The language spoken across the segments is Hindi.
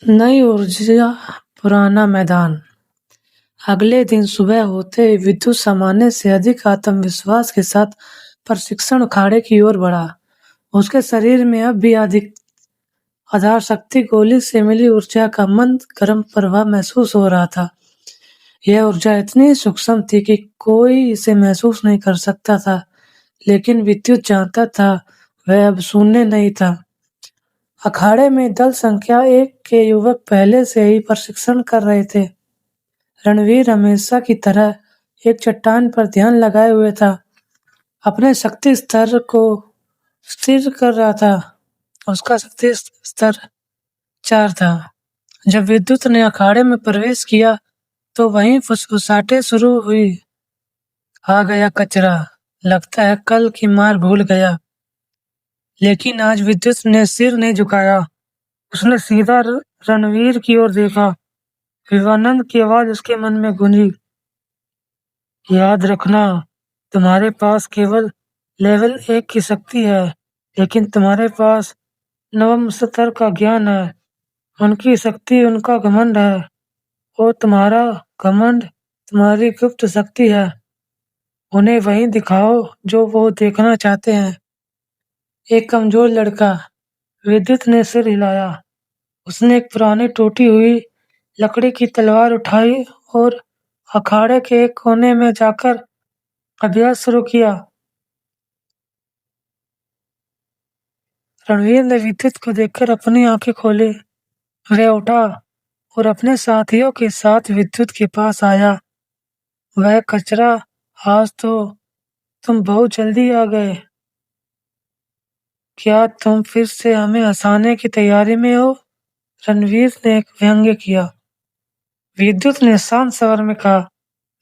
नई ऊर्जा, पुराना मैदान। अगले दिन सुबह होते ही विद्युत सामान्य से अधिक आत्मविश्वास के साथ प्रशिक्षण अखाड़े की ओर बढ़ा। उसके शरीर में अब भी अधिक आधार शक्ति गोली से मिली ऊर्जा का मंद गर्म प्रभाव महसूस हो रहा था। यह ऊर्जा इतनी सूक्ष्म थी कि कोई इसे महसूस नहीं कर सकता था, लेकिन विद्युत जानता था वह अब शून्य नहीं था। अखाड़े में दल संख्या 1 के युवक पहले से ही प्रशिक्षण कर रहे थे। रणवीर हमेशा की तरह एक चट्टान पर ध्यान लगाए हुए था, अपने शक्ति स्तर को स्थिर कर रहा था। उसका शक्ति स्तर 4 था। जब विद्युत ने अखाड़े में प्रवेश किया, तो वहीं फुसफुसाहटें शुरू हुई। आ गया कचरा, लगता है कल की मार भूल गया। लेकिन आज विद्युत ने सिर नहीं झुकाया। उसने सीधा रणवीर की ओर देखा। विवानंद की आवाज उसके मन में गूंजी। याद रखना, तुम्हारे पास केवल लेवल 1 की शक्ति है, लेकिन तुम्हारे पास नवम स्तर का ज्ञान है। उनकी शक्ति उनका घमंड है, और तुम्हारा घमंड तुम्हारी गुप्त शक्ति है। उन्हें वही दिखाओ जो वो देखना चाहते हैं। एक कमजोर लड़का, विद्युत ने सिर हिलाया। उसने एक पुरानी टूटी हुई लकड़ी की तलवार उठाई और अखाड़े के एक कोने में जाकर अभ्यास शुरू किया। रणवीर ने विद्युत को देखकर अपनी आंखें खोली। वह उठा और अपने साथियों के साथ विद्युत के पास आया। वह कचरा, आज तो तुम बहुत जल्दी आ गए। क्या तुम फिर से हमें हंसाने की तैयारी में हो? रणवीर ने एक व्यंग्य किया। विद्युत ने शांत स्वर में कहा,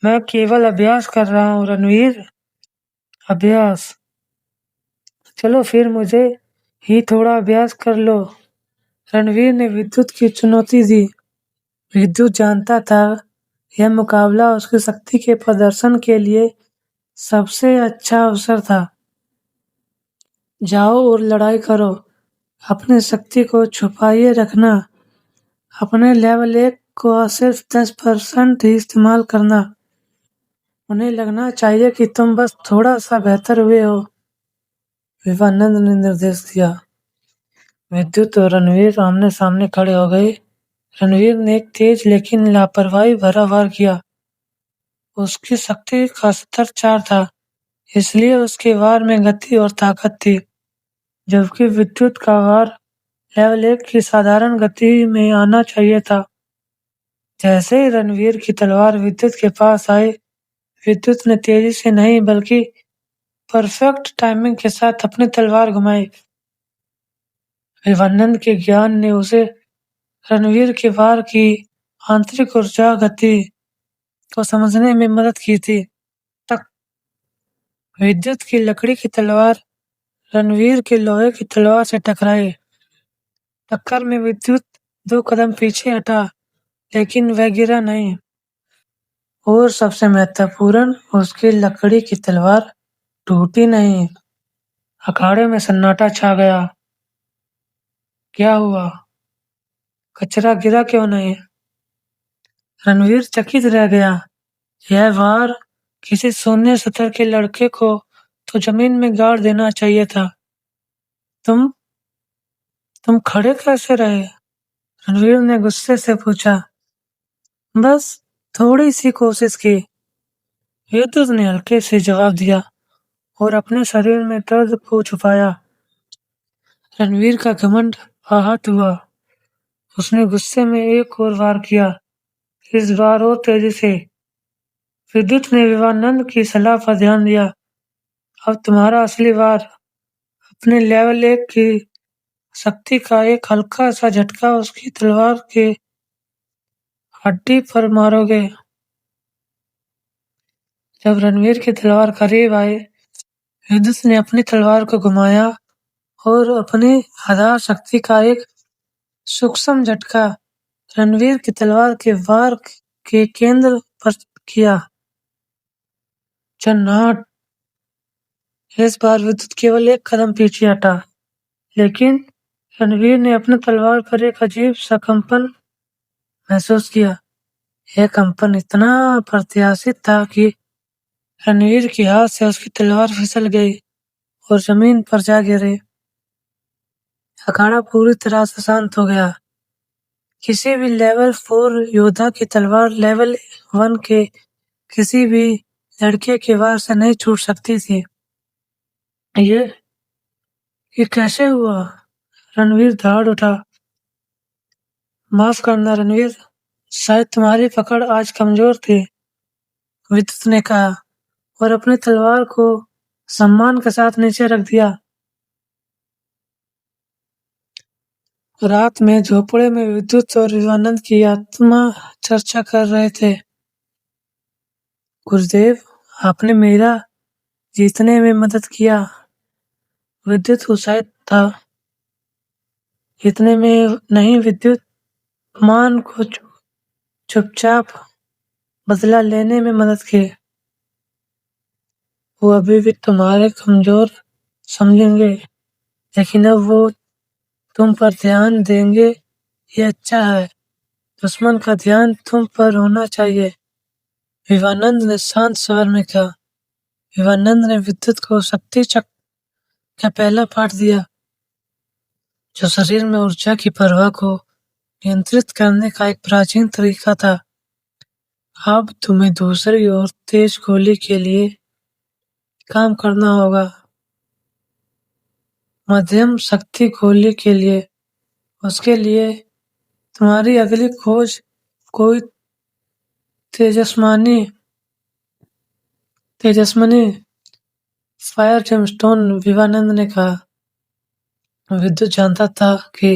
मैं केवल अभ्यास कर रहा हूँ रणवीर। अभ्यास? चलो फिर मुझे ही थोड़ा अभ्यास कर लो। रणवीर ने विद्युत की चुनौती दी। विद्युत जानता था यह मुकाबला उसकी शक्ति के प्रदर्शन के लिए सबसे अच्छा अवसर था। जाओ और लड़ाई करो। अपनी शक्ति को छुपाए रखना। अपने लेवल 1 को सिर्फ 10% ही इस्तेमाल करना। उन्हें लगना चाहिए कि तुम बस थोड़ा सा बेहतर हुए हो। विवानंद ने निर्देश दिया। विद्युत और रणवीर आमने सामने खड़े हो गए। रणवीर ने एक तेज लेकिन लापरवाही भरा वार किया। उसकी शक्ति का स्तर 4 था, इसलिए उसके वार में गति और ताकत थी, जबकि विद्युत का वार लेवल 1 की साधारण गति में आना चाहिए था। जैसे ही रणवीर की तलवार विद्युत के पास आई, विद्युत ने तेजी से नहीं बल्कि परफेक्ट टाइमिंग के साथ अपनी तलवार घुमाई। विवानंद के ज्ञान ने उसे रणवीर के वार की आंतरिक ऊर्जा गति को समझने में मदद की थी। टक! विद्युत की लकड़ी की तलवार रणवीर के लोहे की तलवार से टकराई। टक्कर में विद्युत 2 कदम पीछे हटा, लेकिन वह गिरा नहीं। और सबसे महत्वपूर्ण, उसकी लकड़ी की तलवार टूटी नहीं। अखाड़े में सन्नाटा छा गया। क्या हुआ? कचरा गिरा क्यों नहीं? रणवीर चकित रह गया। यह वार किसी शून्य स्तर के लड़के को तो जमीन में गाड़ देना चाहिए था। तुम तुम खड़े कैसे रहे? रणवीर ने गुस्से से पूछा। बस थोड़ी सी कोशिश की, विद्युत ने हल्के से जवाब दिया और अपने शरीर में दर्द को छुपाया। रणवीर का घमंड आहत हुआ। उसने गुस्से में एक और वार किया, इस बार और तेजी से। विद्युत ने विवानंद की सलाह पर ध्यान दिया। अब तुम्हारा असली वार। अपने लेवल 1 की शक्ति का एक हल्का सा झटका उसकी तलवार के हड्डी पर मारोगे। जब रणवीर की तलवार करीब आई, विद्युत ने अपनी तलवार को घुमाया और अपनी आधार शक्ति का एक सूक्ष्म झटका रणवीर की तलवार के वार के केंद्र पर किया। चन्नाट! इस बार विद्युत केवल एक कदम पीछे हटा, लेकिन रणवीर ने अपने तलवार पर एक अजीब सा कंपन महसूस किया। यह कंपन इतना अप्रत्याशित था कि रणवीर के हाथ से उसकी तलवार फिसल गई और जमीन पर जा गिरी। अखाड़ा पूरी तरह से शांत हो गया। किसी भी लेवल 4 योद्धा की तलवार लेवल 1 के किसी भी लड़के के वार से नहीं छूट सकती थी। ये ये कैसे हुआ? रणवीर दौड़ उठा। माफ करना रणवीर, शायद तुम्हारी पकड़ आज कमजोर थी, विद्युत ने कहा और अपनी तलवार को सम्मान के साथ नीचे रख दिया। रात में झोपड़े में विद्युत और विवानंद की आत्मा चर्चा कर रहे थे। गुरुदेव, आपने मेरा जीतने में मदद किया। विद्युत उत्साहित था। जीतने में नहीं विद्युत, मान को चुपचाप बदला लेने में मदद की। वो अभी भी तुम्हारे कमजोर समझेंगे, लेकिन अब वो तुम पर ध्यान देंगे, ये अच्छा है। दुश्मन का ध्यान तुम पर होना चाहिए, विवानंद ने शांत स्वर में कहा। विवानंद ने विद्युत को शक्ति चक्र का पहला पाठ दिया, जो शरीर में ऊर्जा की प्रवाह को नियंत्रित करने का एक प्राचीन तरीका था। अब तुम्हें दूसरी ओर तेज गोली के लिए काम करना होगा। मध्यम शक्ति गोली के लिए, उसके लिए तुम्हारी अगली खोज कोई तेजस्मानी तेजस्मनी फायर जेमस्टोन, विवानंद ने कहा। विद्युत जानता था कि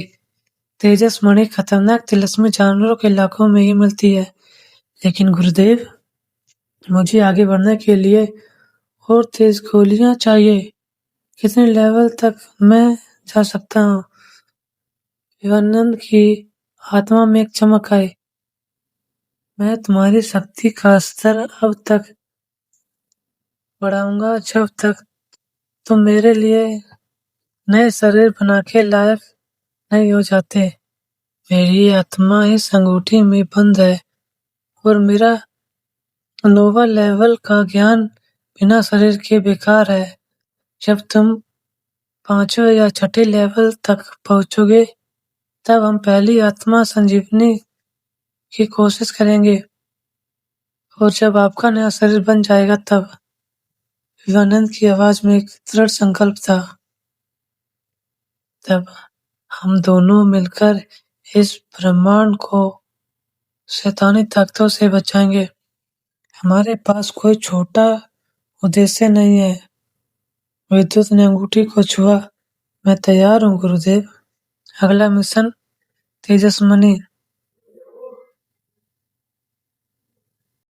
तेजस मणि खतरनाक तिलस्मी जानवरों के इलाकों में ही मिलती है, लेकिन गुरुदेव, मुझे आगे बढ़ने के लिए और तेज गोलियां चाहिए। कितने लेवल तक मैं जा सकता हूँ? विवानंद की आत्मा में एक चमक आई। मैं तुम्हारी शक्ति का स्तर अब तक बढ़ाऊंगा जब तक तुम मेरे लिए नए शरीर बना के लायक नहीं हो जाते। मेरी आत्मा इस अंगूठी में बंद है और मेरा लोअर लेवल का ज्ञान बिना शरीर के बेकार है। जब तुम 5वें या 6ठे लेवल तक पहुंचोगे, तब हम पहली आत्मा संजीवनी की कोशिश करेंगे, और जब आपका नया शरीर बन जाएगा तब। विवानंद की आवाज में एक दृढ़ संकल्प था। तब हम दोनों मिलकर इस ब्रह्मांड को शैतानी ताकतों से बचाएंगे। हमारे पास कोई छोटा उद्देश्य नहीं है। विद्युत ने अंगूठी को छुआ। मैं तैयार हूँ गुरुदेव। अगला मिशन तेजस्मनी।